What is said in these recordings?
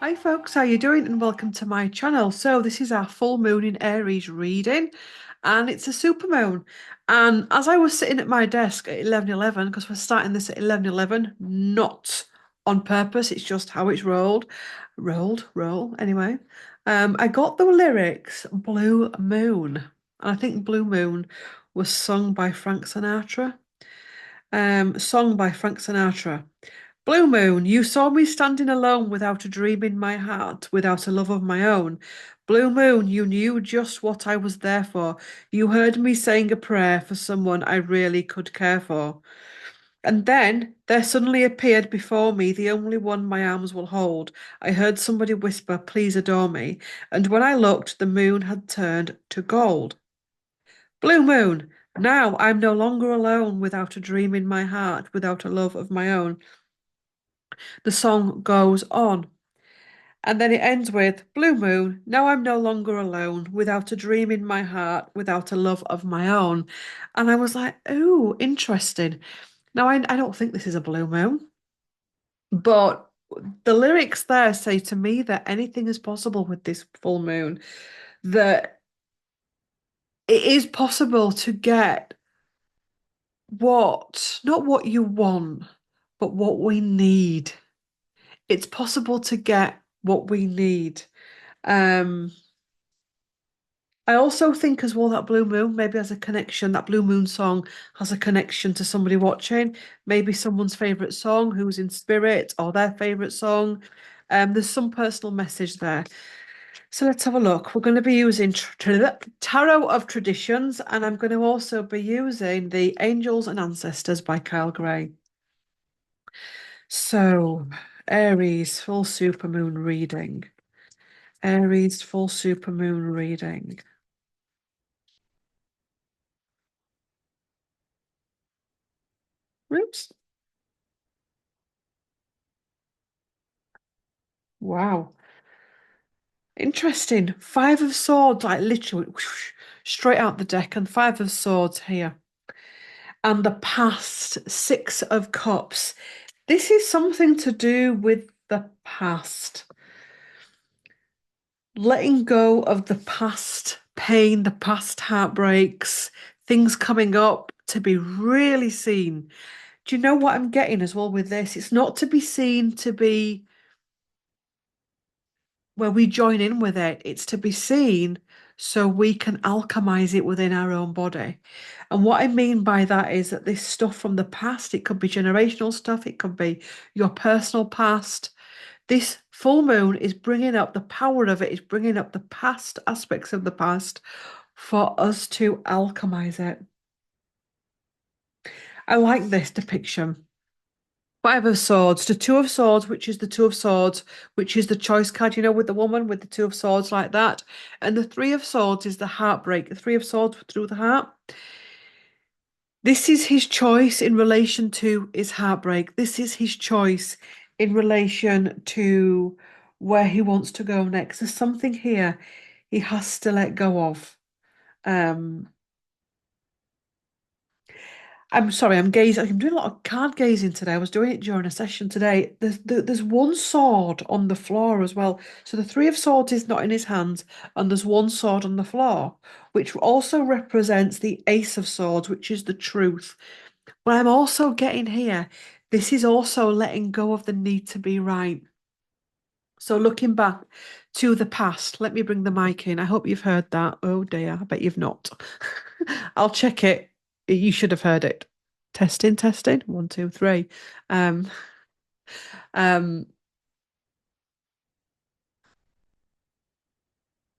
Hi folks, how you doing? And welcome to my channel. So this is our full moon in Aries reading, and it's a supermoon. And as I was sitting at my desk at 11:11, because we're starting this at 11:11, not on purpose, it's just how it's roll. Anyway, I got the lyrics "Blue Moon," and I think "Blue Moon" was sung by Frank Sinatra. Song by Frank Sinatra. Blue Moon, you saw me standing alone without a dream in my heart, without a love of my own. Blue Moon, you knew just what I was there for. You heard me saying a prayer for someone I really could care for. And then there suddenly appeared before me the only one my arms will hold. I heard somebody whisper, please adore me. And when I looked, the moon had turned to gold. Blue Moon, now I'm no longer alone without a dream in my heart, without a love of my own. The song goes on. And then it ends with Blue Moon, now I'm no longer alone, without a dream in my heart, without a love of my own. And I was like, oh, interesting. Now, I don't think this is a blue moon, but the lyrics there say to me that anything is possible with this full moon, that it is possible to get not what you want, but what we need. It's possible to get what we need. Um, I also think as well that Blue Moon maybe has a connection, that Blue Moon song has a connection to somebody watching, maybe someone's favourite song who's in spirit or their favourite song. There's some personal message there. So let's have a look. We're going to be using Tarot of Traditions, and I'm going to also be using the Angels and Ancestors by Kyle Gray. So, Aries full supermoon reading. Aries full supermoon reading. Oops. Wow. Interesting. Five of Swords, like literally whoosh, straight out the deck, and Five of Swords here. And the past, Six of Cups. This is something to do with the past. Letting go of the past pain, the past heartbreaks, things coming up to be really seen. Do you know what I'm getting as well with this? It's not to be seen to be where we join in with it. It's to be seen so we can alchemize it within our own body. And what I mean by that is that this stuff from the past, it could be generational stuff, it could be your personal past. This full moon is bringing up the power of it, is bringing up the past aspects of the past for us to alchemize it. I like this depiction. Five of Swords, the Two of Swords, which is the Two of Swords, which is the choice card, with the woman with the Two of Swords like that. And the Three of Swords is the heartbreak, the Three of Swords through the heart. This is his choice in relation to his heartbreak. This is his choice in relation to where he wants to go next. There's something here he has to let go of. Um, I'm sorry, I'm gazing. I'm doing a lot of card gazing today. I was doing it during a session today. There's one sword on the floor as well. So the Three of Swords is not in his hands, and there's one sword on the floor, which also represents the Ace of Swords, which is the truth. But I'm also getting here, this is also letting go of the need to be right. So looking back to the past, let me bring the mic in. I hope you've heard that. Oh dear, I bet you've not. I'll check it. You should have heard it. Testing, testing. One, two, three. Um, um,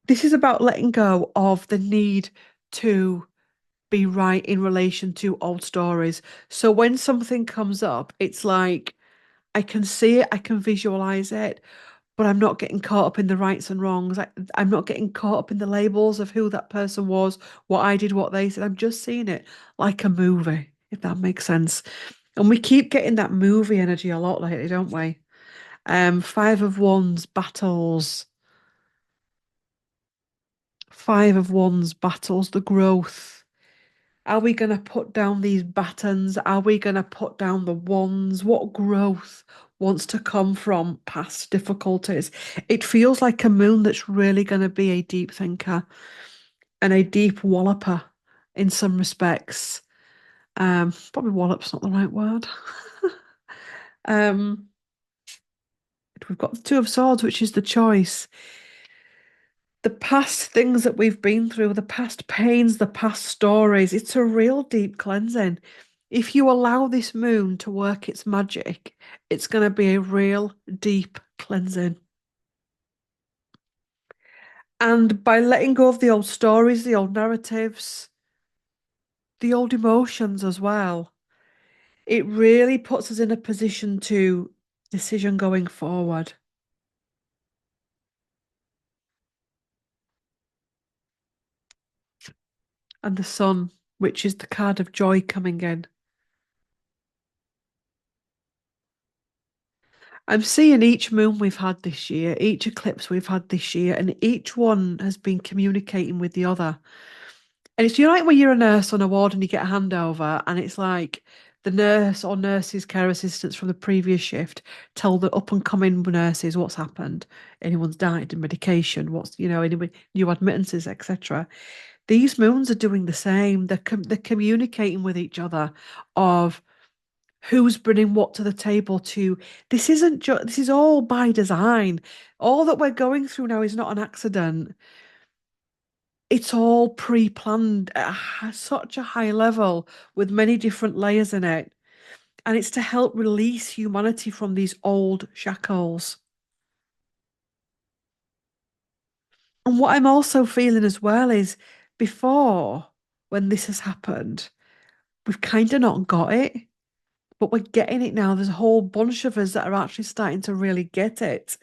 this is about letting go of the need to be right in relation to old stories. So when something comes up, it's like I can see it, I can visualize it, but I'm not getting caught up in the rights and wrongs. I'm not getting caught up in the labels of who that person was, what I did, what they said. I'm just seeing it like a movie, if that makes sense. And we keep getting that movie energy a lot lately, don't we? Five of Wands battles, Five of Wands battles, the growth. Are we going to put down these batons? Are we going to put down the wands? What growth wants to come from past difficulties? It feels like a moon that's really going to be a deep thinker and a deep walloper in some respects. Probably wallop's not the right word. um, we've got the Two of Swords, which is the choice. The past things that we've been through, the past pains, the past stories, it's a real deep cleansing. If you allow this moon to work its magic, it's going to be a real deep cleansing. And by letting go of the old stories, the old narratives, the old emotions as well, it really puts us in a position to decision going forward. And the sun, which is the card of joy coming in. I'm seeing each moon we've had this year, each eclipse we've had this year, and each one has been communicating with the other. And it's, you know, like when you're a nurse on a ward and you get a handover, and it's like the nurse or nurses, care assistants from the previous shift tell the up and coming nurses what's happened. Anyone's died in medication, what's, any new admittances, etc. These moons are doing the same. They're communicating with each other of who's bringing what to the table to. This isn't just, this is all by design. All that we're going through now is not an accident. It's all pre-planned at such a high level with many different layers in it. And it's to help release humanity from these old shackles. And what I'm also feeling as well is before, when this has happened, we've kind of not got it, but we're getting it now. There's a whole bunch of us that are actually starting to really get it.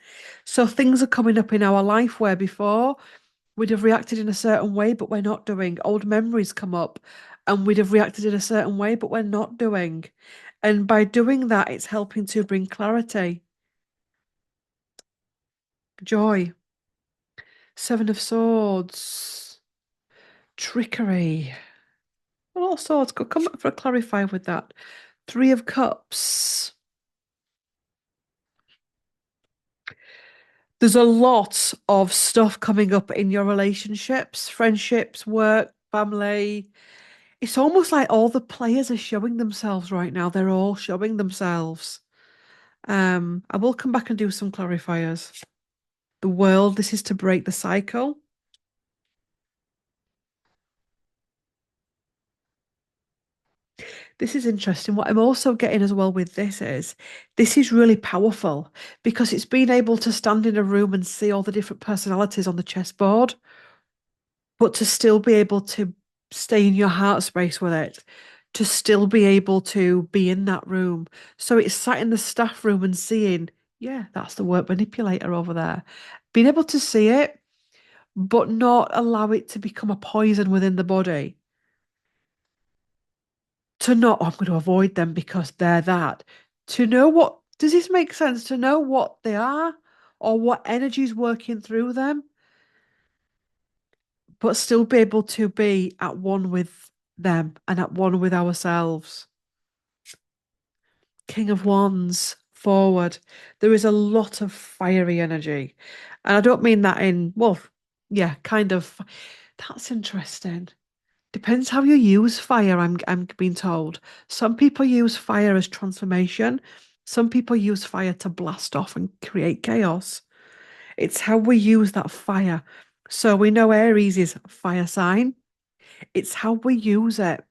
So things are coming up in our life where before we'd have reacted in a certain way, but we're not doing. Old memories come up and we'd have reacted in a certain way, but we're not doing. And by doing that, it's helping to bring clarity, joy. Seven of Swords, trickery. Well, all swords could come up for a clarify with that. Three of Cups. There's a lot of stuff coming up in your relationships, friendships, work, family. It's almost like all the players are showing themselves right now. They're all showing themselves. I will come back and do some clarifiers. The world, this is to break the cycle. This is interesting. What I'm also getting as well with this is really powerful because it's being able to stand in a room and see all the different personalities on the chessboard, but to still be able to stay in your heart space with it, to still be able to be in that room. So it's sat in the staff room and seeing, yeah, that's the work manipulator over there. Being able to see it, but not allow it to become a poison within the body. To not, oh, I'm going to avoid them because they're that. To know what, does this make sense? To know what they are or what energy is working through them, but still be able to be at one with them and at one with ourselves. King of Wands, forward. There is a lot of fiery energy. And I don't mean that in, well, yeah, kind of. That's interesting. Depends how you use fire, I'm being told. Some people use fire as transformation. Some people use fire to blast off and create chaos. It's how we use that fire. So we know Aries is a fire sign. It's how we use it.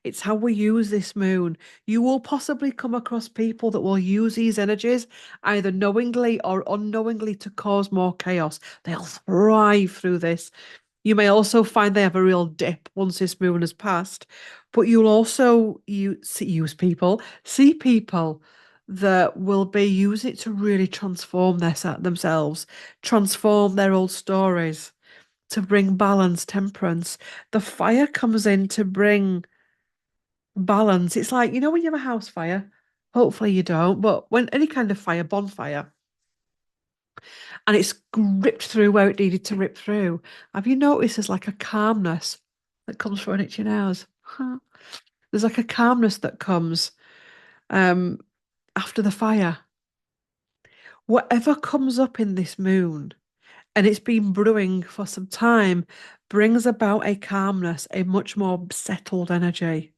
It's how we use this moon. You will possibly come across people that will use these energies either knowingly or unknowingly to cause more chaos. They'll thrive through this. You may also find they have a real dip once this moon has passed, but you'll also see people that will be use it to really transform themselves, transform their old stories, to bring balance, temperance. The fire comes in to bring balance. It's like, when you have a house fire, hopefully you don't, but when any kind of fire, bonfire, and it's ripped through where it needed to rip through. Have you noticed there's like a calmness that comes from it, you know? There's like a calmness that comes um, after the fire. Whatever comes up in this moon, and it's been brewing for some time, brings about a calmness, a much more settled energy.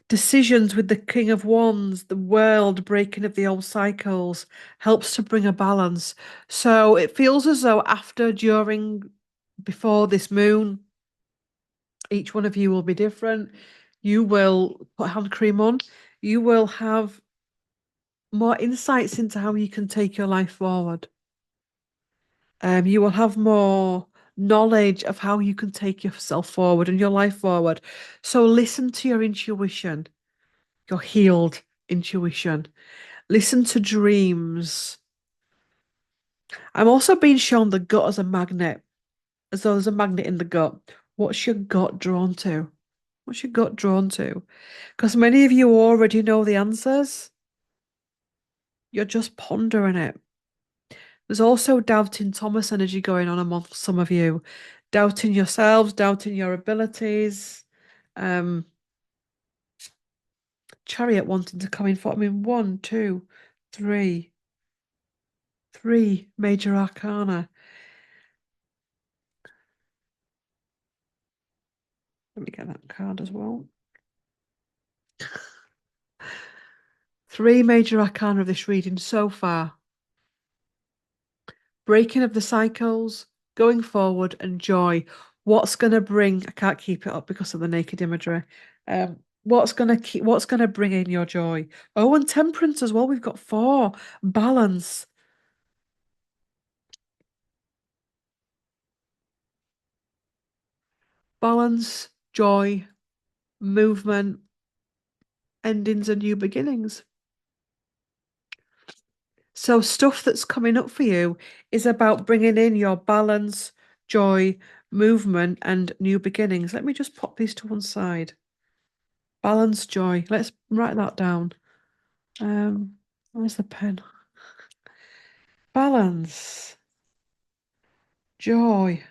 Decisions with the King of Wands, the world breaking of the old cycles, helps to bring a balance. So it feels as though after, during, before this moon, each one of you will be different. You will put hand cream on. You will have more insights into how you can take your life forward. You will have more knowledge of how you can take yourself forward and your life forward. So listen to your intuition, your healed intuition. Listen to dreams. I'm also being shown the gut as a magnet, as though there's a magnet in the gut. What's your gut drawn to? What's your gut drawn to? Because many of you already know the answers. You're just pondering it. There's also doubting Thomas energy going on amongst some of you, doubting yourselves, doubting your abilities. Um, Chariot wanting to come in for, I mean, one, two, three, three major arcana. Let me get that card as well. Three major arcana of this reading so far. Breaking of the cycles, going forward, and joy. What's going to bring, I can't keep it up because of the naked imagery. What's going to bring in your joy? Oh, and temperance as well. We've got four. Balance. Balance, joy, movement, endings and new beginnings. So stuff that's coming up for you is about bringing in your balance, joy, movement, and new beginnings. Let me just pop these to one side. Balance, joy. Let's write that down. Where's the pen? Balance, joy.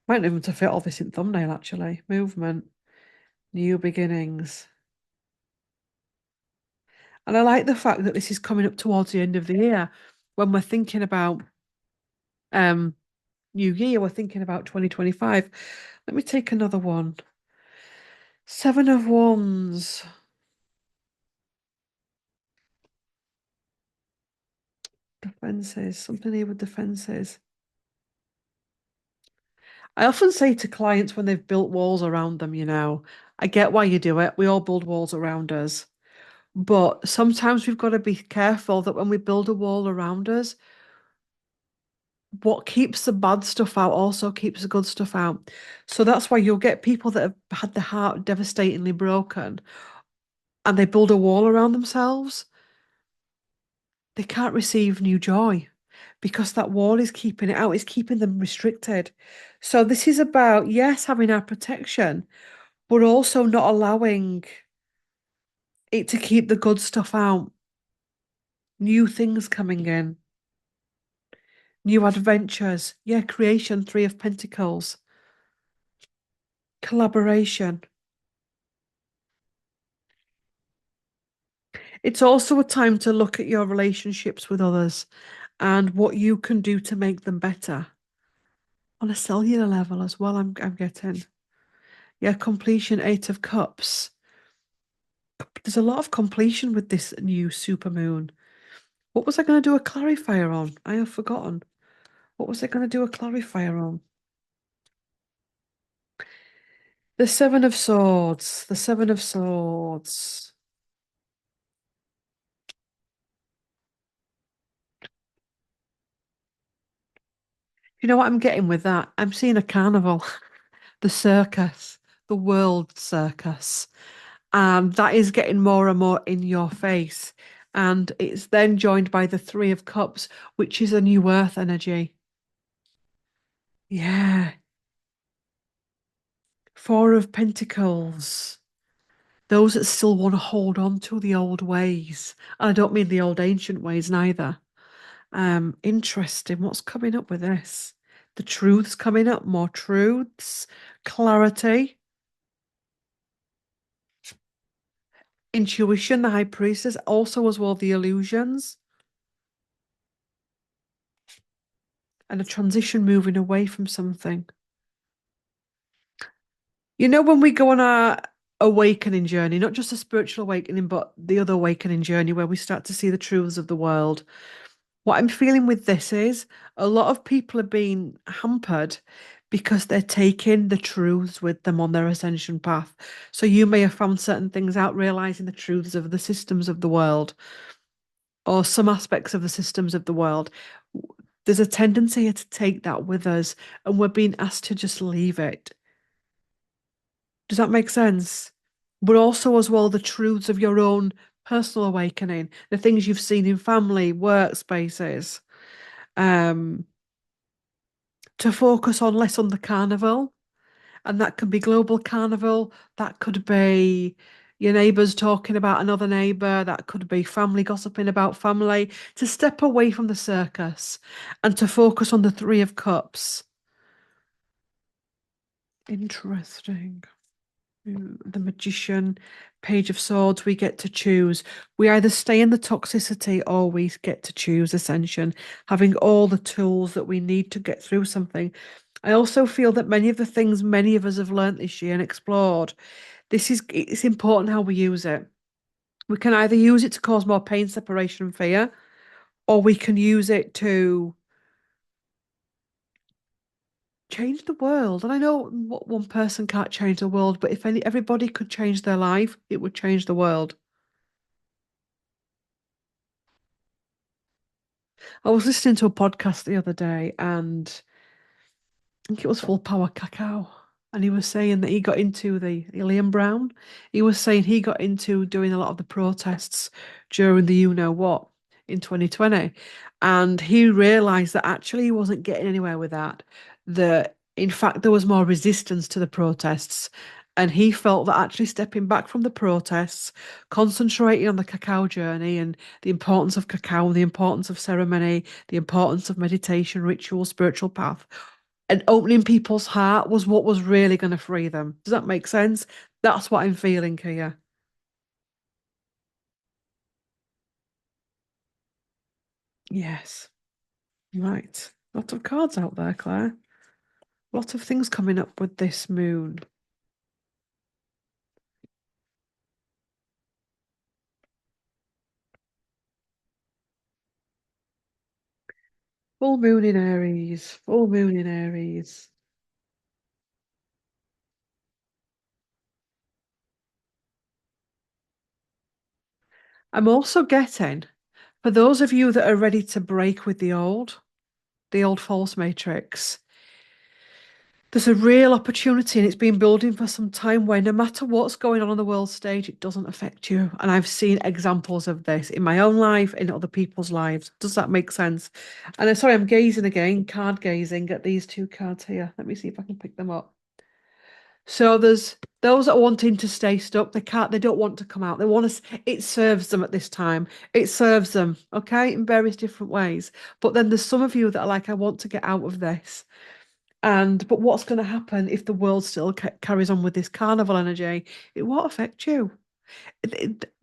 Might need to fit all this in thumbnail actually. Movement, new beginnings. And I like the fact that this is coming up towards the end of the year when we're thinking about um new year, we're thinking about 2025. Let me take another one. Seven of Wands. Defenses. Something here with defenses. I often say to clients when they've built walls around them, I get why you do it. We all build walls around us. But sometimes we've got to be careful that when we build a wall around us, what keeps the bad stuff out also keeps the good stuff out. So that's why you'll get people that have had their heart devastatingly broken and they build a wall around themselves. They can't receive new joy because that wall is keeping it out, it's keeping them restricted. So this is about, yes, having our protection, but also not allowing it to keep the good stuff out. New things coming in, new adventures. Yeah, creation, Three of Pentacles, collaboration. It's also a time to look at your relationships with others and what you can do to make them better on a cellular level as well. I'm getting. Yeah, completion, Eight of Cups. There's a lot of completion with this new supermoon. What was I going to do a clarifier on? I have forgotten. What was I going to do a clarifier on? The Seven of Swords. The Seven of Swords. You know what I'm getting with that? I'm seeing a carnival, the circus, the world circus. And that is getting more and more in your face. And it's then joined by the Three of Cups, which is a new earth energy. Yeah. Four of Pentacles. Those that still want to hold on to the old ways. And I don't mean the old ancient ways neither. Interesting. What's coming up with this? The truths coming up, more truths, clarity. Intuition, the high priestess, also as well the illusions, and a transition moving away from something. You know, when we go on our awakening journey, not just a spiritual awakening, but the other awakening journey where we start to see the truths of the world. What I'm feeling with this is a lot of people are being hampered because they're taking the truths with them on their ascension path. So you may have found certain things out, realizing the truths of the systems of the world or some aspects of the systems of the world. There's a tendency here to take that with us, and we're being asked to just leave it. Does that make sense? But also, as well, the truths of your own personal awakening, the things you've seen in family, workspaces, um, to focus on less on the carnival. And that could be global carnival, that could be your neighbours talking about another neighbour, that could be family gossiping about family, to step away from the circus and to focus on the Three of Cups. Interesting. The Magician, Page of Swords, we get to choose. We either stay in the toxicity or we get to choose ascension, having all the tools that we need to get through something. I also feel that many of the things many of us have learnt this year and explored, it's important how we use it. We can either use it to cause more pain, separation, and fear, or we can use it to change the world. And I know what one person can't change the world, but if everybody could change their life, it would change the world. I was listening to a podcast the other day, and I think it was Full Power Cacao. And he was saying that he got into the Liam Brown. He was saying he got into doing a lot of the protests during the you know what in 2020. And he realized that actually he wasn't getting anywhere with that. That in fact there was more resistance to the protests. And he felt that actually stepping back from the protests, concentrating on the cacao journey and the importance of cacao, the importance of ceremony, the importance of meditation, ritual, spiritual path, and opening people's heart was what was really going to free them. Does that make sense? That's what I'm feeling here. Yes. Right. Lot of cards out there, Claire. Lot of things coming up with this moon. Full moon in Aries. Full moon in Aries. I'm also getting, for those of you that are ready to break with the old false matrix, there's a real opportunity, and it's been building for some time, where no matter what's going on the world stage, it doesn't affect you. And I've seen examples of this in my own life, in other people's lives. Does that make sense? And I'm sorry, I'm gazing again, card gazing at these two cards here. Let me see if I can pick them up. So there's those that are wanting to stay stuck. They don't want to come out. They want to, it serves them at this time. It serves them, okay, in various different ways. But then there's some of you that are like, I want to get out of this. And but what's going to happen if the world still carries on with this carnival energy? It won't affect you.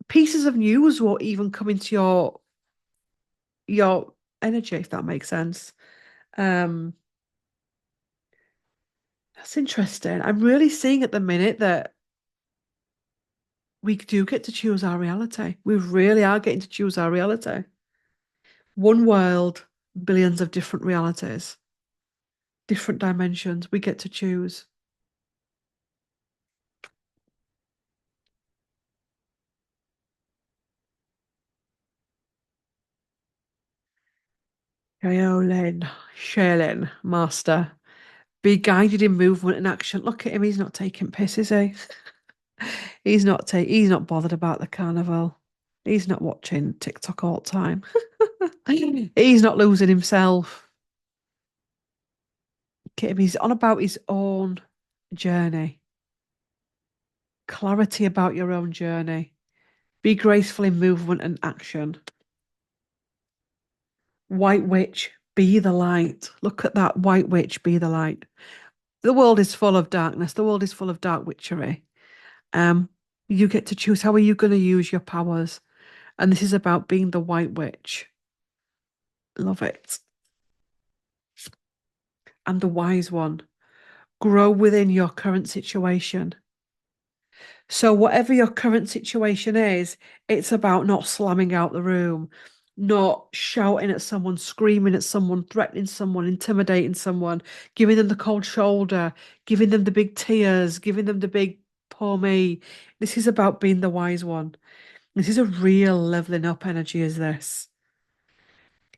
Pieces of news won't even come into your energy, if that makes sense. Um, that's interesting. I'm really seeing at the minute that we do get to choose our reality. We really are getting to choose our reality. One world, billions of different realities, different dimensions. We get to choose. Kaolin, Shaolin, Master. Be guided in movement and action. Look at him, he's not taking piss, is he? He's not bothered about the carnival. He's not watching TikTok all the time. He's not losing himself. Look at him, he's on about his own journey. Clarity about your own journey. Be graceful in movement and action. White witch, be the light. Look at that white witch, be the light. The world is full of darkness. The world is full of dark witchery. You get to choose how are you going to use your powers. And this is about being the White Witch. Love it. And the Wise One. Grow within your current situation. So, whatever your current situation is, it's about not slamming out the room, not shouting at someone, screaming at someone, threatening someone, intimidating someone, giving them the cold shoulder, giving them the big tears, giving them the big poor me. This is about being the wise one. This is a real leveling up energy, is this?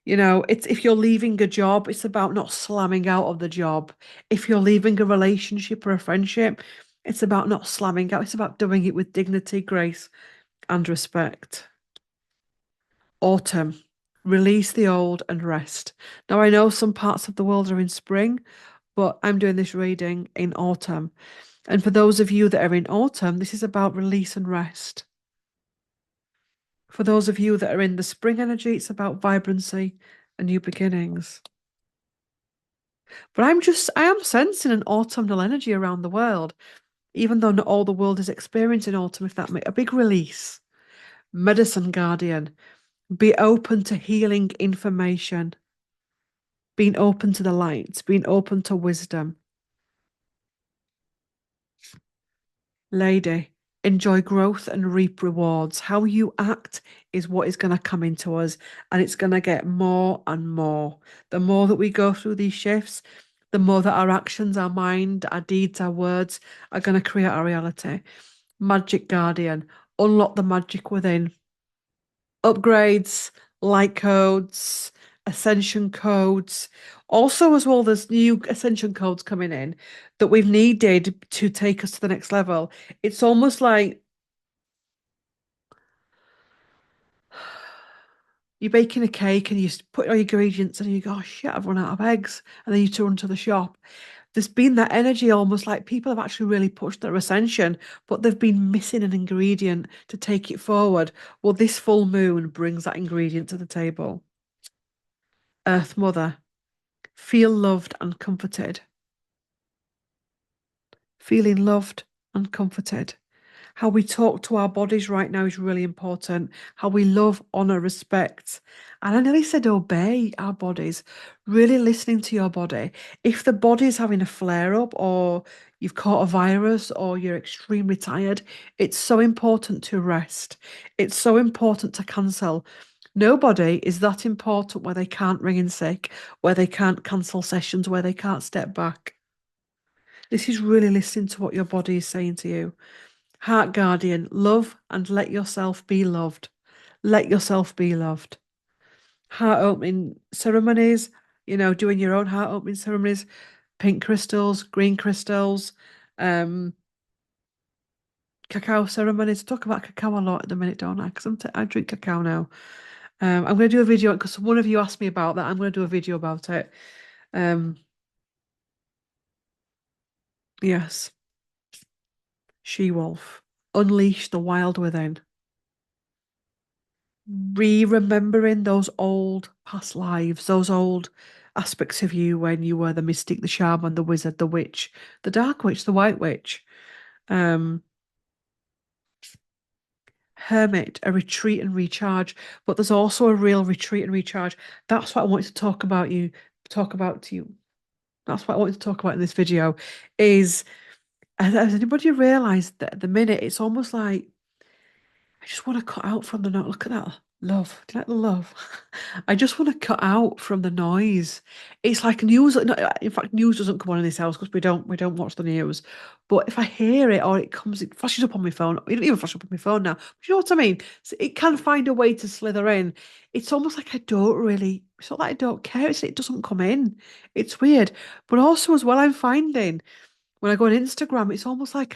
It's if you're leaving a job, it's about not slamming out of the job. If you're leaving a relationship or a friendship, it's about not slamming out. It's about doing it with dignity, grace, and respect. Autumn. Release the old and rest. Now, I know some parts of the world are in spring, but I'm doing this reading in autumn. And for those of you that are in autumn, this is about release and rest. For those of you that are in the spring energy, it's about vibrancy and new beginnings. But I am sensing an autumnal energy around the world, even though not all the world is experiencing autumn, if that makes a big release. Medicine Guardian, be open to healing information, being open to the light, being open to wisdom. Lady, enjoy growth and reap rewards. How you act is what is going to come into us, and it's going to get more and more. The more that we go through these shifts, the more that our actions, our mind, our deeds, our words are going to create our reality. Magic Guardian, unlock the magic within. Upgrades, light codes, ascension codes. Also, as well, there's new ascension codes coming in that we've needed to take us to the next level. It's almost like you're baking a cake and you put all your ingredients and you go, oh, shit, I've run out of eggs. And then you to run to the shop. There's been that energy almost like people have actually really pushed their ascension, but they've been missing an ingredient to take it forward. Well, this full moon brings that ingredient to the table. Earth Mother, feel loved and comforted. Feeling loved and comforted. How we talk to our bodies right now is really important. How we love, honor, respect. And I nearly said obey our bodies. Really listening to your body. If the body is having a flare up or you've caught a virus or you're extremely tired, it's so important to rest. It's so important to cancel. Nobody is that important where they can't ring in sick, where they can't cancel sessions, where they can't step back. This is really listening to what your body is saying to you. Heart Guardian, love and let yourself be loved. Let yourself be loved. Heart opening ceremonies, doing your own heart opening ceremonies, pink crystals, green crystals, um, cacao ceremonies. I talk about cacao a lot at the minute, don't I? Because I drink cacao now. I'm going to do a video because one of you asked me about that. I'm going to do a video about it. Um, yes, she-wolf. Unleash the wild within. Remembering those old past lives, those old aspects of you when you were the mystic, the shaman, the wizard, the witch, the dark witch, the white witch. Um, Hermit, a retreat and recharge. But there's also a real retreat and recharge. That's what I wanted to talk about to you. That's what I wanted to talk about in this video. Is has anybody realised that at the minute it's almost like I just want to cut out from the noise. Look at that love. Do you like the love? I just want to cut out from the noise. It's like news. No, in fact, news doesn't come on in this house because we don't watch the news. But if I hear it or it flashes up on my phone. It doesn't even flash up on my phone now. But you know what I mean? So it can find a way to slither in. It's almost like I don't really. It's not that I don't care. It doesn't come in. It's weird. But also as well, I'm finding when I go on Instagram, it's almost like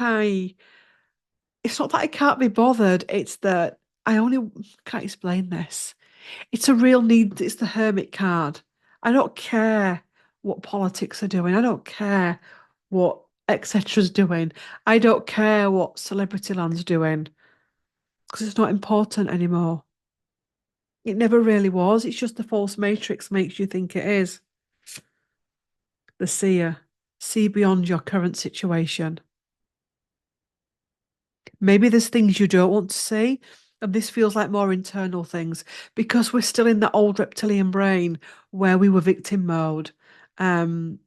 it's not that I can't be bothered, it's that I only can't explain this. It's a real need, it's the hermit card. I don't care what politics are doing. I don't care what etc's doing. I don't care what celebrity land's doing because it's not important anymore. It never really was. It's just the false matrix makes you think it is. The seer. See beyond your current situation. Maybe there's things you don't want to see, and this feels like more internal things because we're still in that old reptilian brain where we were victim mode, um,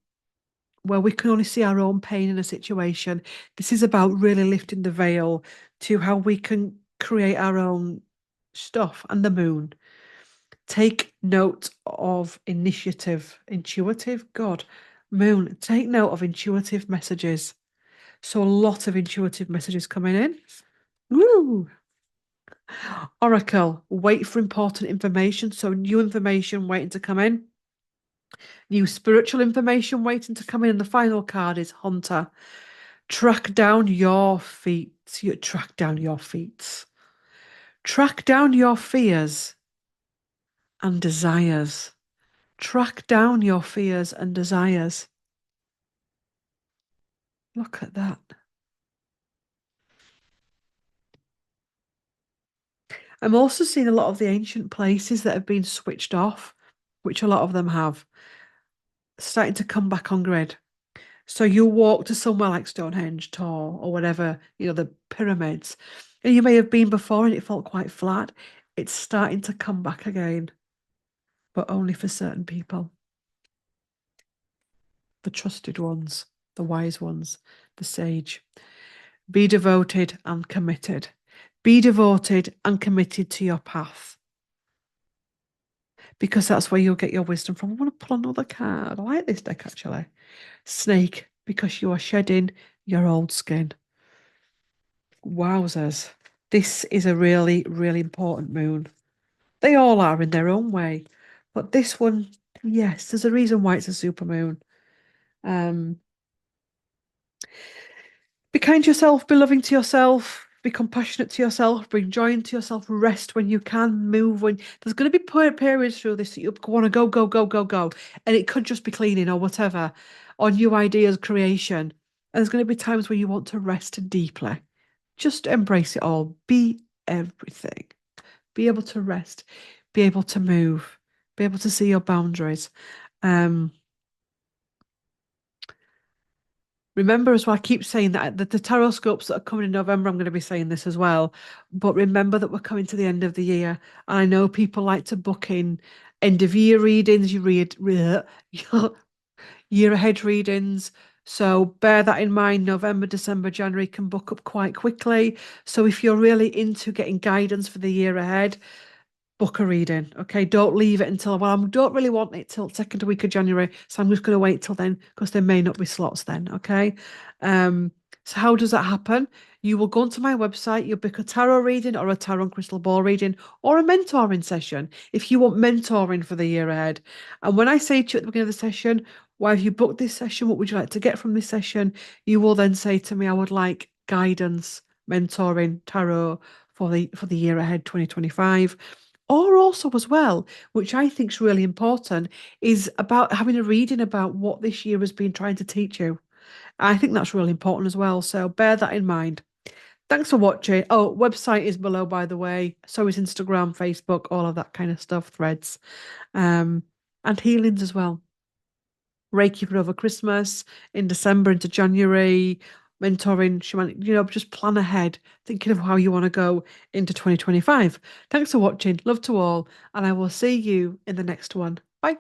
where we can only see our own pain in a situation. This is about really lifting the veil to how we can create our own stuff and the moon. Take note of initiative, intuitive, God, moon, take note of intuitive messages. So a lot of intuitive messages coming in. Woo! Oracle, wait for important information. So new information waiting to come in. New spiritual information waiting to come in. And the final card is Hunter. Track down your feet. You track down your feet. Track down your fears and desires. Track down your fears and desires. Look at that. I'm also seeing a lot of the ancient places that have been switched off, which a lot of them have, starting to come back on grid. So you walk to somewhere like Stonehenge, Tor, or whatever, the pyramids, and you may have been before and it felt quite flat. It's starting to come back again, but only for certain people. The trusted ones, the wise ones, the sage. Be devoted and committed. Be devoted and committed to your path because that's where you'll get your wisdom from. I want to pull another card. I like this deck actually. Snake, because you are shedding your old skin. Wowzers. This is a really, really important moon. They all are in their own way. But this one, yes, there's a reason why it's a super moon. Um, be kind to yourself, be loving to yourself, be compassionate to yourself, bring joy into yourself, rest when you can, move when there's going to be periods through this that you want to go, go, go, go, go. And it could just be cleaning or whatever, or new ideas, creation. And there's going to be times where you want to rest deeply. Just embrace it all. Be everything. Be able to rest, be able to move, be able to see your boundaries. Um, Remember as well, I keep saying that the tarot scopes that are coming in November, I'm going to be saying this as well. But remember that we're coming to the end of the year. And I know people like to book in end of year readings, you read your year ahead readings. So bear that in mind. November, December, January can book up quite quickly. So if you're really into getting guidance for the year ahead, book a reading. Okay, don't leave it until, well, I don't really want it till second week of January, so I'm just going to wait till then because there may not be slots then. Okay, um, so how does that happen? You will go onto my website, you'll book a tarot reading or a tarot and crystal ball reading or a mentoring session if you want mentoring for the year ahead. And when I say to you at the beginning of the session, why have you booked this session? What would you like to get from this session? You will then say to me, I would like guidance, mentoring, tarot for the year ahead, 2025. Or also as well, which I think is really important, is about having a reading about what this year has been trying to teach you. I think that's really important as well. So bear that in mind. Thanks for watching. Oh, website is below, by the way. So is Instagram, Facebook, all of that kind of stuff, threads. Um, and healings as well. Reiki for over Christmas, in December into January, mentoring, shamanic, just plan ahead, thinking of how you want to go into 2025. Thanks for watching. Love to all, and I will see you in the next one. Bye.